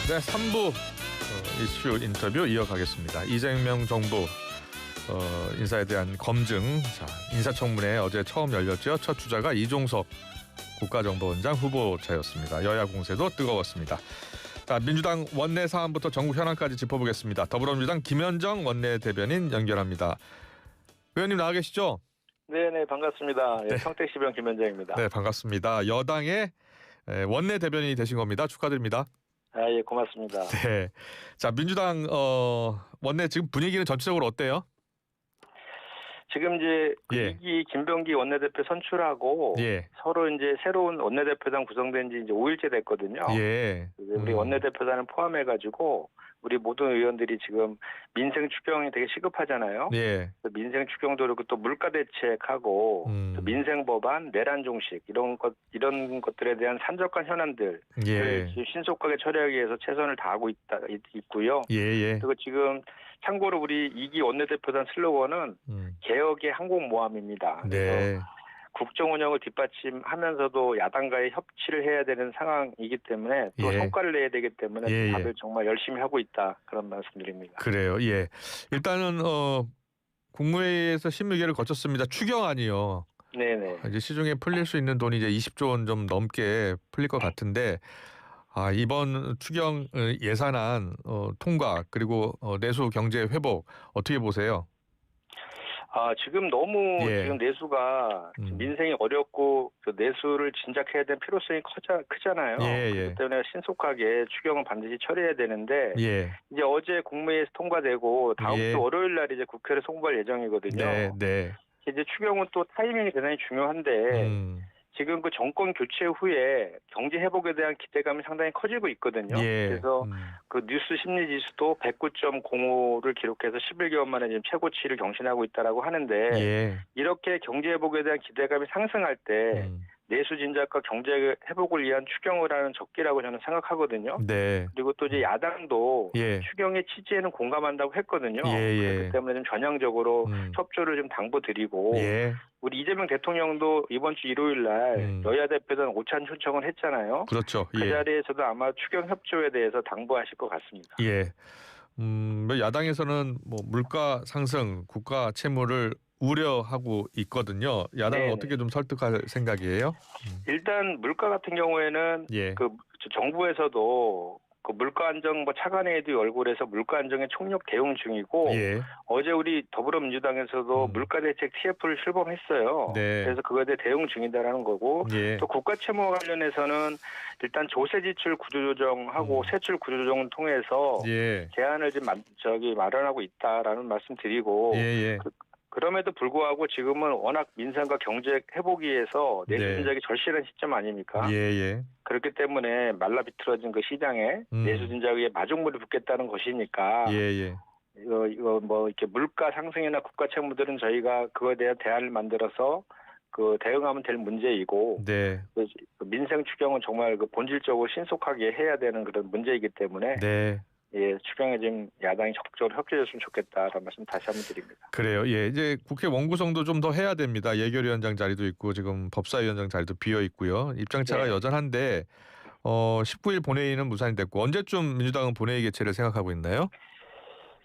네, 3부 이슈 인터뷰 이어가겠습니다. 이재명 정부 인사에 대한 검증. 자, 인사청문회 어제 처음 열렸죠. 첫 주자가 이종석 국가정보원장 후보자였습니다. 여야 공세도 뜨거웠습니다. 자, 민주당 원내 사안부터 전국 현안까지 짚어보겠습니다. 더불어민주당 김현정 원내대변인 연결합니다. 의원님 나와 계시죠? 네네, 반갑습니다. 네. 평택시병 김현정입니다. 네, 반갑습니다. 여당의 원내대변인이 되신 겁니다. 축하드립니다. 아, 예, 고맙습니다. 네. 자, 민주당 원내 지금 분위기는 전체적으로 어때요? 지금 이제 예. 이기 김병기 원내대표 선출하고 예. 서로 이제 새로운 원내대표단 구성된 지 이제 5일째 됐거든요. 예. 우리 원내대표단을 포함해가지고 우리 모든 의원들이 지금 민생 추경이 되게 시급하잖아요. 예. 민생 추경도 그렇고 또 물가 대책하고 또 민생 법안, 내란 종식 이런 것들에 대한 산적한 현안들 예. 신속하게 처리하기 위해서 최선을 다하고 있고요. 예. 그리고 지금 참고로 우리 이기 원내대표단 슬로건은 개혁의 항공모함입니다. 네. 국정 운영을 뒷받침하면서도 야당과의 협치를 해야 되는 상황이기 때문에 또 예. 성과를 내야 되기 때문에 예. 다들 정말 열심히 하고 있다 그런 말씀드립니다. 그래요. 예. 일단은 국무회의에서 심의결을 거쳤습니다. 추경안이요. 네네. 이제 시중에 풀릴 수 있는 돈이 이제 20조 원 좀 넘게 풀릴 것 같은데 이번 추경 예산안 통과 그리고 내수 경제 회복 어떻게 보세요? 지금 너무 예. 지금 내수가 민생이 어렵고 그 내수를 진작해야 될 필요성이 크잖아요. 예. 그렇기 때문에 신속하게 추경은 반드시 처리해야 되는데 예. 이제 어제 국무회의에서 통과되고 다음 예. 주 월요일 날 이제 국회를 송부할 예정이거든요. 네. 이제 추경은 또 타이밍이 대단히 중요한데 지금 그 정권 교체 후에 경제 회복에 대한 기대감이 상당히 커지고 있거든요. 예. 그래서 그 뉴스 심리 지수도 109.05를 기록해서 11개월 만에 지금 최고치를 경신하고 있다라고 하는데 예. 이렇게 경제 회복에 대한 기대감이 상승할 때 내수 진작과 경제 회복을 위한 추경을 하는 적기라고 저는 생각하거든요. 네. 그리고 또 이제 야당도 예. 추경의 취지에는 공감한다고 했거든요. 예. 그렇기 때문에 좀 전향적으로 협조를 좀 당부드리고 예. 우리 이재명 대통령도 이번 주 일요일 날 여야 대표단 오찬 초청을 했잖아요. 그렇죠. 그 자리에서도 아마 추경 협조에 대해서 당부하실 것 같습니다. 예. 야당에서는 뭐 물가 상승, 국가 채무를 우려하고 있거든요. 야당은 네네. 어떻게 좀 설득할 생각이에요? 일단 물가 같은 경우에는 예. 그 정부에서도 그 물가 안정 차관회의도 열고 그래서 물가 안정에 총력 대응 중이고 예. 어제 우리 더불어민주당에서도 물가 대책 TF를 출범했어요. 네. 그래서 그거에 대해 대응 중이다라는 거고 예. 또 국가 채무와 관련해서는 일단 조세 지출 구조조정하고 세출 구조조정을 통해서 예. 대안을 좀 마련하고 있다라는 말씀드리고 예. 그럼에도 불구하고 지금은 워낙 민생과 경제 회복이 위해서 내수 네. 진작이 절실한 시점 아닙니까? 예. 그렇기 때문에 말라비틀어진 그 시장에 내수 진작에 마중물이 붙겠다는 것이니까 예. 이거 뭐 이렇게 물가 상승이나 국가 채무들은 저희가 그거에 대한 대안을 만들어서 그 대응하면 될 문제이고 네. 그 민생 추경은 정말 그 본질적으로 신속하게 해야 되는 그런 문제이기 때문에 네. 예, 추경에 지금 야당이 적극적으로 협조해줬으면 좋겠다라는 말씀 다시 한번 드립니다. 그래요. 예. 이제 국회 원구성도 좀 더 해야 됩니다. 예결위원장 자리도 있고 지금 법사위원장 자리도 비어 있고요. 입장차가 네. 여전한데 19일 본회의는 무산이 됐고 언제쯤 민주당은 본회의 개최를 생각하고 있나요?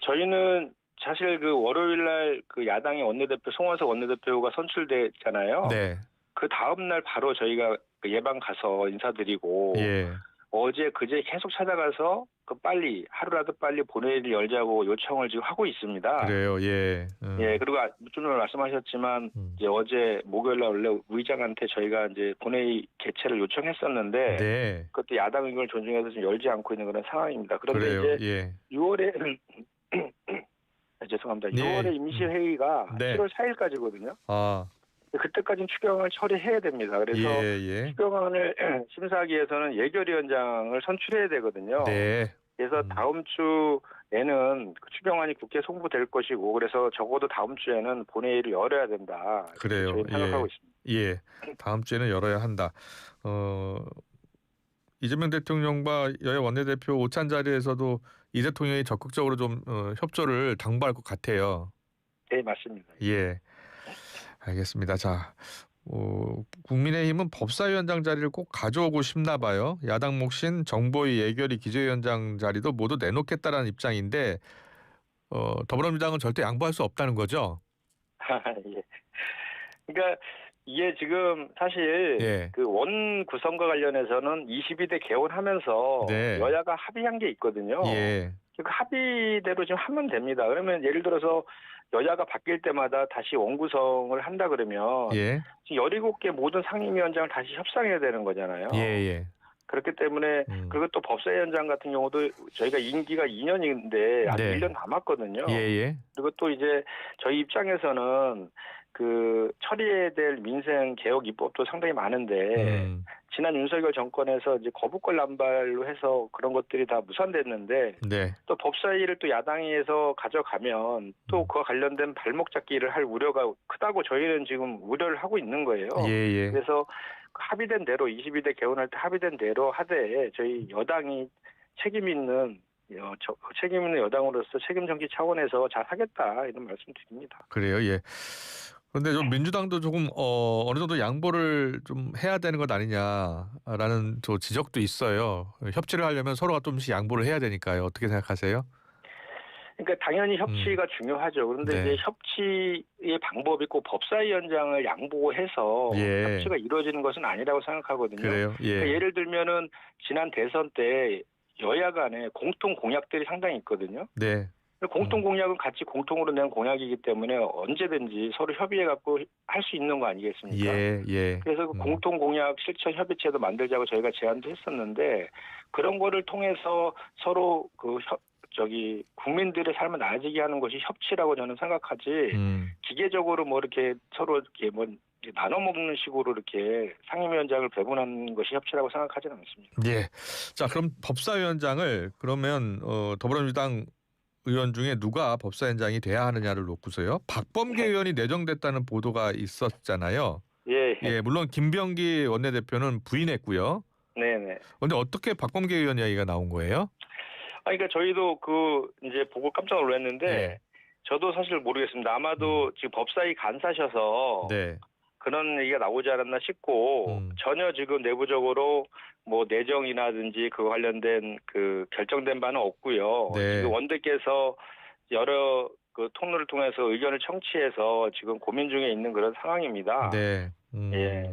저희는 사실 그 월요일 날 그 야당의 원내대표 송원석 원내대표가 선출됐잖아요. 네. 그 다음 날 바로 저희가 그 예방 가서 인사드리고 예. 어제 그제 계속 찾아가서 그 빨리 하루라도 빨리 본회의를 열자고 요청을 지금 하고 있습니다. 그래요. 예. 예, 그리고 좀 전에 말씀하셨지만 이제 어제 목요일 날 원래 의장한테 저희가 이제 본회의 개최를 요청했었는데 네. 그것도 야당 의견을 존중해서 지금 열지 않고 있는 그런 상황입니다. 그런데 그래요. 이제 예. 6월에 죄송합니다. 네. 6월에 임시회의가 네. 7월 4일까지거든요. 아. 그때까지는 추경을 처리해야 됩니다. 그래서 예. 추경안을 심사하기 위해서는 예결위원장을 선출해야 되거든요. 네. 그래서 다음 주에는 그 추경안이 국회에 송부될 것이고 그래서 적어도 다음 주에는 본회의를 열어야 된다. 그래요. 저희는 생각하고 있습니다. 예. 다음 주에는 열어야 한다. 이재명 대통령과 여야 원내대표 오찬 자리에서도 이 대통령이 적극적으로 좀 협조를 당부할 것 같아요. 네, 맞습니다. 예. 알겠습니다. 자, 국민의힘은 법사위원장 자리를 꼭 가져오고 싶나 봐요. 야당 몫인 정보위 예결위 기재위원장 자리도 모두 내놓겠다라는 입장인데 더불어민주당은 절대 양보할 수 없다는 거죠. 예. 그러니까 이게 지금 사실 예. 그 원 구성과 관련해서는 22대 개원하면서 네. 여야가 합의한 게 있거든요. 예. 그 합의대로 지금 하면 됩니다. 그러면 예를 들어서 여야가 바뀔 때마다 다시 원구성을 한다 그러면 예. 지금 17개 모든 상임위원장을 다시 협상해야 되는 거잖아요. 예. 그렇기 때문에 그리고 또 법사위원장 같은 경우도 저희가 임기가 2년인데 아직 네. 1년 남았거든요. 예. 그리고 또 이제 저희 입장에서는 그 처리해야 될 민생 개혁 입법도 상당히 많은데 지난 윤석열 정권에서 이제 거부권 남발로 해서 그런 것들이 다 무산됐는데 네. 또 법사위를 또 야당에서 가져가면 또 그와 관련된 발목 잡기를 할 우려가 크다고 저희는 지금 우려를 하고 있는 거예요. 예. 그래서 합의된 대로 22대 개원할 때 합의된 대로 하되 저희 여당이 책임 있는 여당으로서 책임 정치 차원에서 잘 하겠다 이런 말씀 드립니다. 그래요. 예. 그런데 좀 민주당도 조금 어느 정도 양보를 좀 해야 되는 것 아니냐라는 저 지적도 있어요. 협치를 하려면 서로가 좀씩 양보를 해야 되니까요. 어떻게 생각하세요? 그러니까 당연히 협치가 중요하죠. 그런데 네. 이제 협치의 방법이 꼭 법사위원장을 양보해서 예. 협치가 이루어지는 것은 아니라고 생각하거든요. 그래요. 예. 그러니까 예를 들면은 지난 대선 때 여야 간에 공통 공약들이 상당히 있거든요. 네. 공통 공약은 같이 공통으로 낸 공약이기 때문에 언제든지 서로 협의해 갖고 할 수 있는 거 아니겠습니까? 예. 그래서 그 공통 공약 실천 협의체도 만들자고 저희가 제안도 했었는데 그런 거를 통해서 서로 국민들의 삶을 나아지게 하는 것이 협치라고 저는 생각하지 기계적으로 뭐 이렇게 서로 이렇게 뭐 나눠 먹는 식으로 이렇게 상임위원장을 배분하는 것이 협치라고 생각하지는 않습니다. 예. 자, 그럼 법사위원장을 그러면 더불어민주당 의원 중에 누가 법사위원장이 돼야 하느냐를 놓고서요. 박범계 의원이 내정됐다는 보도가 있었잖아요. 예. 물론 김병기 원내대표는 부인했고요. 네네. 그런데 어떻게 박범계 의원 이야기가 나온 거예요? 그러니까 저희도 이제 보고 깜짝 놀랐는데 예. 저도 사실 모르겠습니다. 아마도 지금 법사위 간사셔서 네. 그런 얘기가 나오지 않았나 싶고 전혀 지금 내부적으로 뭐 내정이라든지 그 관련된 그 결정된 바는 없고요. 네. 지금 원대께서 여러 그 통로를 통해서 의견을 청취해서 지금 고민 중에 있는 그런 상황입니다. 네. 예.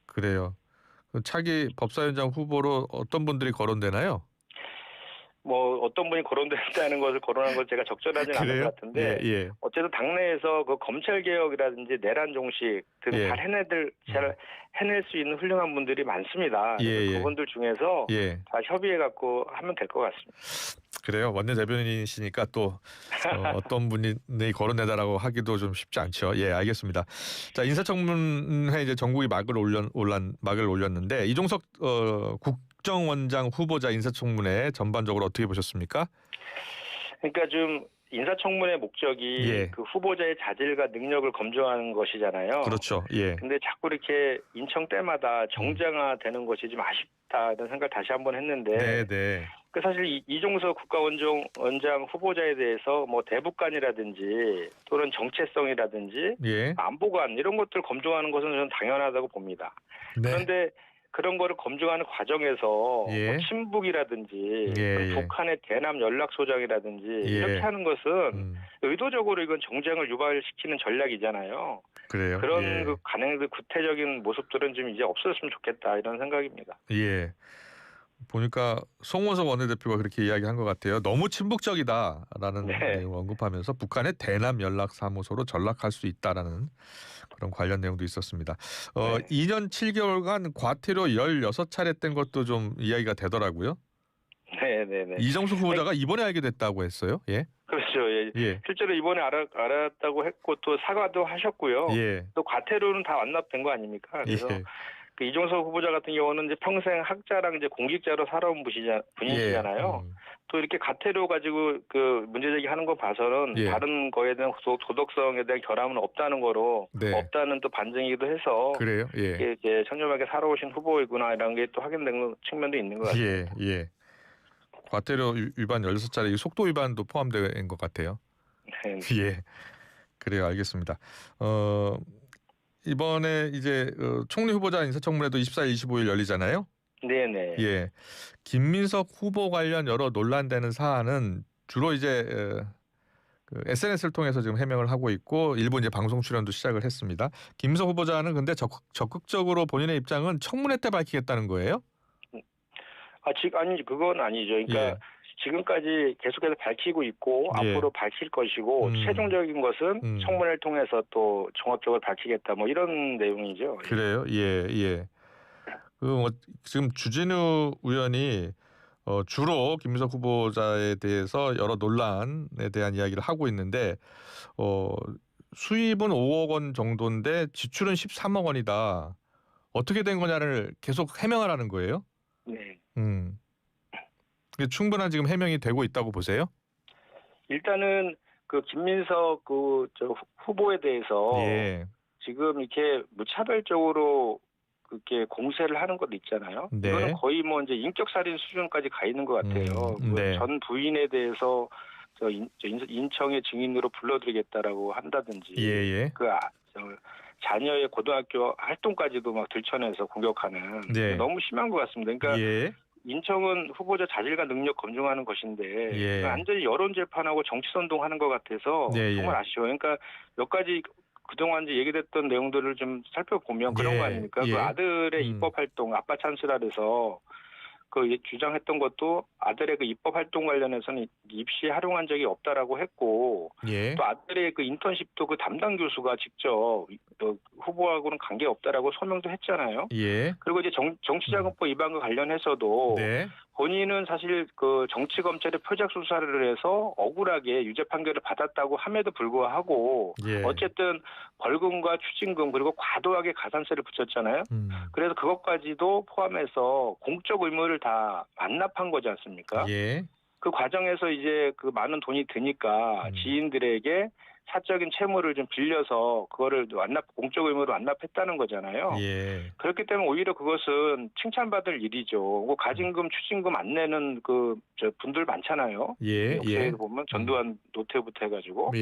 그래요. 차기 법사위원장 후보로 어떤 분들이 거론되나요? 뭐 어떤 분이 거론됐다는 것을 거론한 걸 제가 적절하지는 않은 것 같은데 예. 어쨌든 당내에서 그 검찰 개혁이라든지 내란 종식 등 잘 해낼 수 있는 훌륭한 분들이 많습니다. 그분들 중에서 다 협의해 갖고 하면 될 것 같습니다. 그래요. 원내 대변인이시니까 또 어떤 분이 거론되다라고 하기도 좀 쉽지 않죠. 예, 알겠습니다. 자, 인사청문회 이제 전국이 막을 올렸는데 이종석 국정원장 후보자 인사청문회 전반적으로 어떻게 보셨습니까? 그러니까 좀 인사청문회 목적이 그 후보자의 자질과 능력을 검증하는 것이잖아요. 그렇죠. 예. 근데 자꾸 이렇게 인청 때마다 정쟁화되는 것이 좀 아쉽다 이런 생각을 다시 한번 했는데 네. 그 사실 이종석 국가원장 후보자에 대해서 뭐 대북관이라든지 또는 정체성이라든지 안보관 이런 것들 검증하는 것은 저는 당연하다고 봅니다. 네. 그런데 그런 거를 검증하는 과정에서 뭐 친북이라든지 북한의 대남 연락소장이라든지 이렇게 하는 것은 의도적으로 이건 정쟁을 유발시키는 전략이잖아요. 그래요. 그런 그 가능한 구태적인 모습들은 좀 이제 없어졌으면 좋겠다 이런 생각입니다. 예. 보니까 송원석 원내대표가 그렇게 이야기한 것 같아요. 너무 친북적이다라는 내용을 언급하면서 북한의 대남 연락사무소로 전락할 수 있다라는 그런 관련 내용도 있었습니다. 2년 7개월간 과태료 16차례 뗀 것도 좀 이야기가 되더라고요. 네. 이정숙 후보자가 이번에 알게 됐다고 했어요. 예. 그렇죠. 예. 실제로 이번에 알았다고 했고 또 사과도 하셨고요. 또 과태료는 다 완납된 거 아닙니까? 그래서 그 이종석 후보자 같은 경우는 이제 평생 학자랑 이제 공직자로 살아온 분이시잖아요. 또 이렇게 과태료 가지고 그 문제 제기하는 거 봐서는 다른 거에 대한 도덕성에 대한 결함은 없다는 거로 없다는 또 반증이기도 해서 그래요. 이게 청렴하게 살아오신 후보이구나 이런 게 또 확인된 측면도 있는 것 같아요. 예. 과태료 위반 16차례 속도 위반도 포함된 것 같아요. 네. 예. 그래요. 알겠습니다. 이번에 이제 총리 후보자 인사청문회도 24일, 25일 열리잖아요. 네네. 예, 김민석 후보 관련 여러 논란되는 사안은 주로 이제 그 SNS를 통해서 지금 해명을 하고 있고 일부 이제 방송 출연도 시작을 했습니다. 김민석 후보자는 근데 적극적으로 본인의 입장은 청문회 때 밝히겠다는 거예요? 아니 그건 아니죠. 그러니까 예. 지금까지 계속해서 밝히고 있고 예. 앞으로 밝힐 것이고 최종적인 것은 청문회를 통해서 또 종합적으로 밝히겠다 뭐 이런 내용이죠. 그래요? 예, 예. 지금 주진우 의원이 주로 김민석 후보자에 대해서 여러 논란에 대한 이야기를 하고 있는데 수입은 5억 원 정도인데 지출은 13억 원이다. 어떻게 된 거냐를 계속 해명을 하는 거예요? 네. 충분한 지금 해명이 되고 있다고 보세요? 일단은 그 김민석 저 후보에 대해서 예. 지금 이렇게 무차별적으로 그렇게 공세를 하는 것도 있잖아요. 네. 이거는 거의 뭐 이제 인격살인 수준까지 가 있는 것 같아요. 네. 전 부인에 대해서 인청의 증인으로 불러드리겠다라고 한다든지, 예. 자녀의 고등학교 활동까지도 막 들춰내서 공격하는 네. 너무 심한 것 같습니다. 그러니까 예. 인청은 후보자 자질과 능력 검증하는 것인데 예. 완전히 여론 재판하고 정치 선동하는 것 같아서 정말 아쉬워요. 그러니까 몇 가지 그동안 이제 얘기됐던 내용들을 좀 살펴보면 그런 거 아닙니까? 그 아들의 입법 활동, 아빠 찬스라 해서 그 주장했던 것도 아들의 그 입법 활동 관련해서는 입시에 활용한 적이 없다라고 했고 또 아들의 그 인턴십도 그 담당 교수가 직접 후보하고는 관계 없다라고 소명도 했잖아요. 그리고 이제 정치자금법 위반과 관련해서도 본인은 사실 그 정치검찰의 표적 수사를 해서 억울하게 유죄 판결을 받았다고 함에도 불구하고 어쨌든 벌금과 추징금 그리고 과도하게 가산세를 붙였잖아요. 그래서 그것까지도 포함해서 공적 의무를 다 완납한 거지 않습니까? 그 과정에서 이제 그 많은 돈이 드니까 지인들에게 사적인 채무를 좀 빌려서 그거를 공적 의무로 완납했다는 거잖아요. 그렇기 때문에 오히려 그것은 칭찬받을 일이죠. 가진금, 추징금 안 내는 저 분들 많잖아요. 역사에 보면 전두환 노태우부터 해가지고.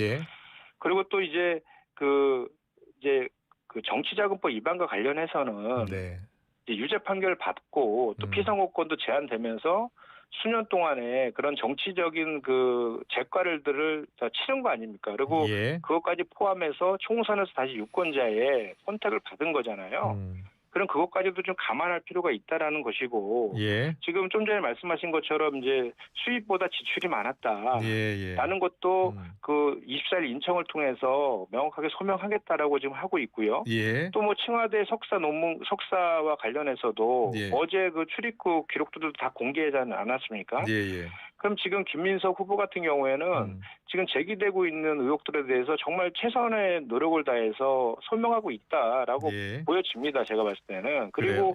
그리고 또 이제 그 정치자금법 위반과 관련해서는 이제 유죄 판결을 받고 또 피선거권도 제한되면서 수년 동안에 그런 정치적인 그 재과를들을 다 치른 거 아닙니까? 그리고 그것까지 포함해서 총선에서 다시 유권자의 선택을 받은 거잖아요. 그럼 그것까지도 좀 감안할 필요가 있다라는 것이고 지금 좀 전에 말씀하신 것처럼 이제 수입보다 지출이 많았다. 라는 것도 그 24일 인청을 통해서 명확하게 소명하겠다라고 지금 하고 있고요. 또 뭐 청와대 석사와 관련해서도 어제 그 출입국 기록들도 다 공개하지 않았습니까? 그럼 지금 김민석 후보 같은 경우에는 지금 제기되고 있는 의혹들에 대해서 정말 최선의 노력을 다해서 소명하고 있다라고 보여집니다. 제가 봤을 때는. 그리고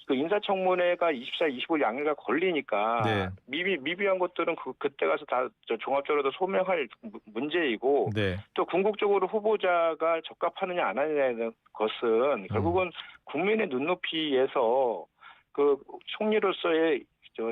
그 인사청문회가 24, 25일 양일간 걸리니까 미비한 것들은 그때 가서 다 종합적으로 소명할 문제이고 또 궁극적으로 후보자가 적합하느냐 안 하느냐는 것은 결국은 국민의 눈높이에서 그 총리로서의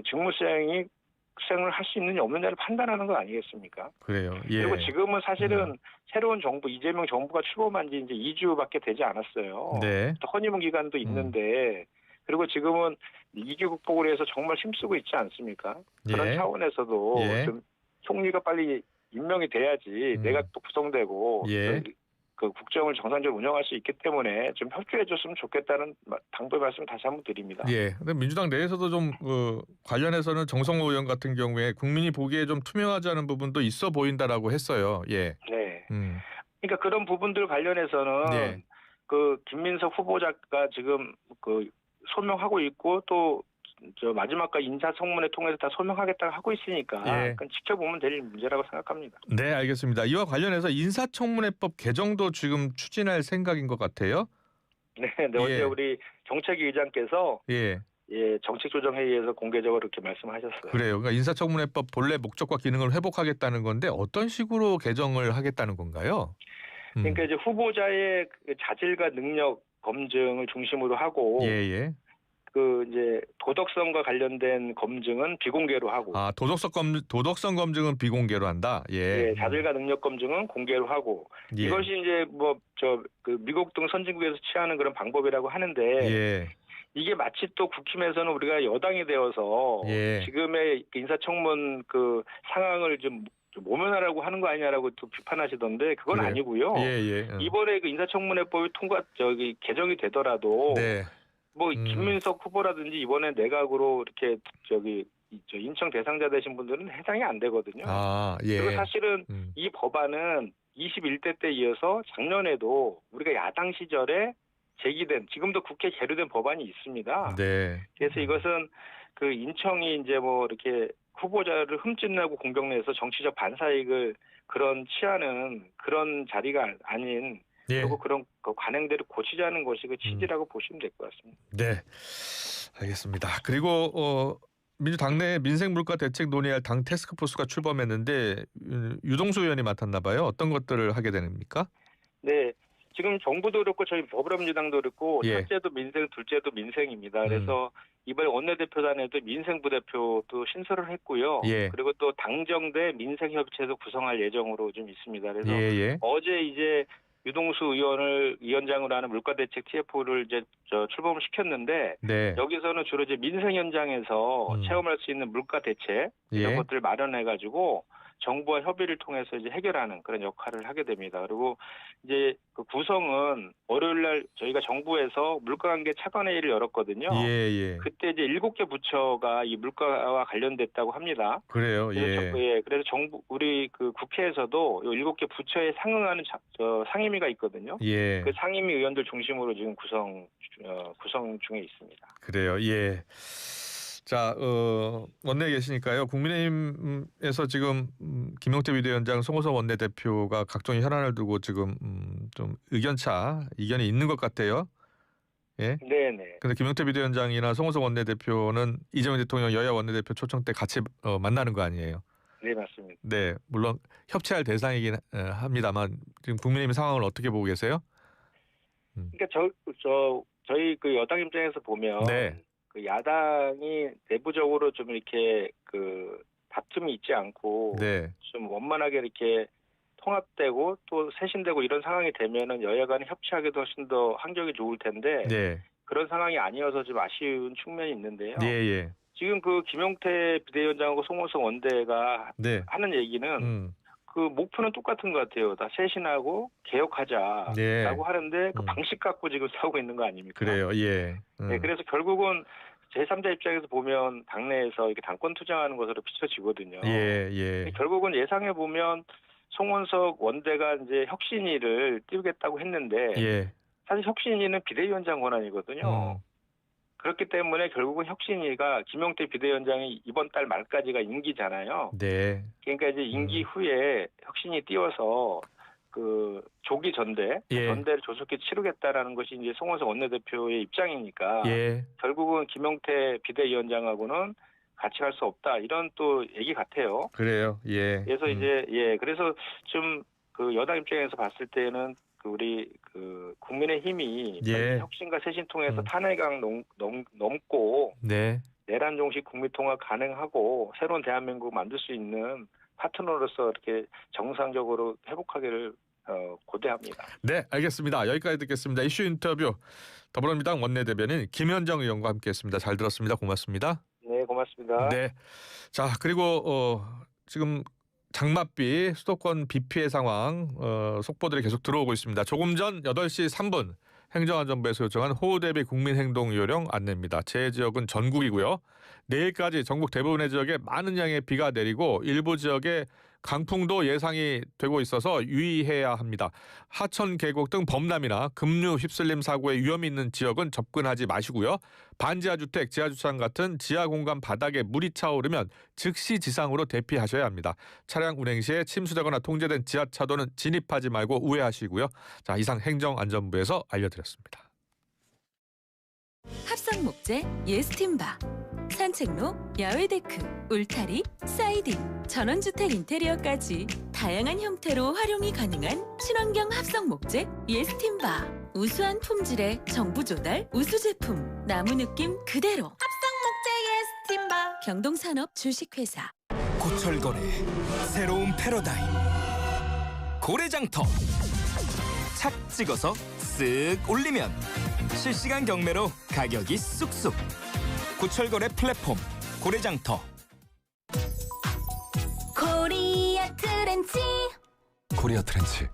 직무 수행을 할 수 있느냐 없느냐를 판단하는 거 아니겠습니까? 그래요. 그리고 지금은 사실은 새로운 정부, 이재명 정부가 출범한 지 이제 2주밖에 되지 않았어요. 또 허니문 기간도 있는데 그리고 지금은 2기 극복을 해서 정말 힘쓰고 있지 않습니까? 그런 차원에서도 좀 총리가 빨리 임명이 돼야지 내각도 구성되고 그 국정을 정상적으로 운영할 수 있기 때문에 좀 협조해줬으면 좋겠다는 당부의 말씀 다시 한번 드립니다. 근데 민주당 내에서도 좀 관련해서는 정성호 의원 같은 경우에 국민이 보기에 좀 투명하지 않은 부분도 있어 보인다라고 했어요. 그러니까 그런 부분들 관련해서는 그 김민석 후보자가 지금 그 소명하고 있고 또 마지막까지 인사청문회 통해서 다 소명하겠다고 하고 있으니까 그건 지켜보면 될 문제라고 생각합니다. 네, 알겠습니다. 이와 관련해서 인사청문회법 개정도 지금 추진할 생각인 것 같아요. 어제 우리 정책위 의장께서 정책조정회의에서 공개적으로 이렇게 말씀하셨어요. 그래요. 그러니까 인사청문회법 본래 목적과 기능을 회복하겠다는 건데 어떤 식으로 개정을 하겠다는 건가요? 그러니까 이제 후보자의 자질과 능력 검증을 중심으로 하고 이제 도덕성과 관련된 검증은 비공개로 하고. 도덕성 검증은 비공개로 한다. 예. 네, 자질과 능력 검증은 공개로 하고. 예. 이것이 이제 미국 등 선진국에서 취하는 그런 방법이라고 하는데. 예. 이게 마치 또 국힘에서는 우리가 여당이 되어서 예. 지금의 인사청문 상황을 좀 모면하라고 하는 거 아니냐라고 또 비판하시던데 그건 그래요? 아니고요. 이번에 인사청문회법이 개정이 되더라도 네. 김민석 후보라든지 이번에 내각으로 이렇게 인청 대상자 되신 분들은 해당이 안 되거든요. 예. 그리고 사실은 이 법안은 21대 때 이어서 작년에도 우리가 야당 시절에 제기된 지금도 국회에 계류된 법안이 있습니다. 네. 그래서 이것은 인청이 이제 이렇게 후보자를 흠집내고 공격 내서 정치적 반사이익을 취하는 그런 자리가 아닌 예. 그리고 그런 관행대로 고치자는 것이 취지라고 보시면 될 것 같습니다. 네, 알겠습니다. 그리고 민주당 내 민생 물가 대책 논의할 당 태스크포스가 출범했는데 유동수 의원이 맡았나 봐요. 어떤 것들을 하게 됩니까? 네. 지금 정부도 그렇고 저희 더불어민주당도 그렇고 예. 첫째도 민생, 둘째도 민생입니다. 그래서 이번에 원내대표단에도 민생부대표도 신설을 했고요. 예. 그리고 또 당정대 민생협의체도 구성할 예정으로 좀 있습니다. 그래서 어제 이제 유동수 위원장으로 하는 물가대책 TF를 이제 출범을 시켰는데 네. 여기서는 주로 이제 민생 현장에서 체험할 수 있는 물가 대책 이런 것들을 마련해가지고. 정부와 협의를 통해서 이제 해결하는 그런 역할을 하게 됩니다. 그리고 이제 구성은 월요일 날 저희가 정부에서 물가관계 차관회의를 열었거든요. 그때 이제 7개 부처가 이 물가와 관련됐다고 합니다. 그래요. 그래서 정부 우리 국회에서도 이 7개 부처에 상응하는 상임위가 있거든요. 그 상임위 의원들 중심으로 지금 구성 중에 있습니다. 그래요. 예. 자, 원내에 계시니까요. 국민의힘에서 지금 김용태 비대위원장, 송호선 원내대표가 각종 현안을 두고 지금 좀 이견이 있는 것 같아요. 예. 네네. 근데 김용태 비대위원장이나 송호선 원내대표는 이재명 대통령 여야 원내대표 초청 때 같이 만나는 거 아니에요? 네, 맞습니다. 네, 물론 협치할 대상이긴 합니다만 지금 국민의힘 상황을 어떻게 보고 계세요? 그러니까 저희 여당 입장에서 보면. 네. 야당이 내부적으로 좀 이렇게 다툼이 있지 않고 네. 좀 원만하게 이렇게 통합되고 또 쇄신되고 이런 상황이 되면은 여야 간에 협치하기도 훨씬 더 환경이 좋을 텐데 네. 그런 상황이 아니어서 좀 아쉬운 측면이 있는데요. 예. 지금 김용태 비대위원장하고 송호선 원대가 네. 하는 얘기는 목표는 똑같은 것 같아요. 다 쇄신하고 개혁하자라고 네. 하는데 방식 갖고 지금 싸우고 있는 거 아닙니까? 그래요. 예. 네, 그래서 결국은 제3자 입장에서 보면 당내에서 이렇게 당권 투쟁하는 것으로 비춰지거든요. 결국은 예상해 보면 송원석 원대가 이제 혁신위를 띄우겠다고 했는데 사실 혁신위는 비대위원장 권한이거든요. 그렇기 때문에 결국은 혁신위가 김용태 비대위원장이 이번 달 말까지가 임기잖아요. 네. 그러니까 이제 임기 후에 혁신위 띄워서 조기 전대를 조속히 치르겠다라는 것이 이제 송원석 원내대표의 입장이니까 결국은 김용태 비대위원장하고는 같이 갈 수 없다 이런 또 얘기 같아요. 그래요. 예. 그래서 이제 그래서 좀 여당 입장에서 봤을 때는 우리 국민의힘이 혁신과 쇄신 통해서 탄핵강 넘고 내란 종식 국민통합 가능하고 새로운 대한민국 만들 수 있는 파트너로서 이렇게 정상적으로 회복하기를 고대합니다. 네, 알겠습니다. 여기까지 듣겠습니다. 이슈 인터뷰 더불어민주당 원내대변인 김현정 의원과 함께했습니다. 잘 들었습니다. 고맙습니다. 네, 고맙습니다. 네, 자 그리고 지금 장맛비 수도권 비 피해 상황 속보들이 계속 들어오고 있습니다. 조금 전 8시 3분 행정안전부에서 요청한 호우 대비 국민행동 요령 안내입니다. 제 지역은 전국이고요. 내일까지 전국 대부분의 지역에 많은 양의 비가 내리고 일부 지역에 강풍도 예상이 되고 있어서 유의해야 합니다. 하천 계곡 등 범람이나 급류 휩쓸림 사고의 위험이 있는 지역은 접근하지 마시고요. 반지하주택, 지하주차장 같은 지하 공간 바닥에 물이 차오르면 즉시 지상으로 대피하셔야 합니다. 차량 운행 시에 침수되거나 통제된 지하차도는 진입하지 말고 우회하시고요. 자, 이상 행정안전부에서 알려드렸습니다. 합성목재 예스팀바, 산책로, 야외데크, 울타리, 사이딩, 전원주택 인테리어까지 다양한 형태로 활용이 가능한 친환경 합성목재 예스팀바. 우수한 품질의 정부 조달 우수 제품. 나무 느낌 그대로. 합성목재 예스팀바. 경동산업 주식회사. 고철거래 새로운 패러다임 고래장터 착 찍어서 쓱 올리면 실시간 경매로 가격이 쑥쑥 고철거래 플랫폼 고래장터. 코리아 트렌치. 코리아 트렌치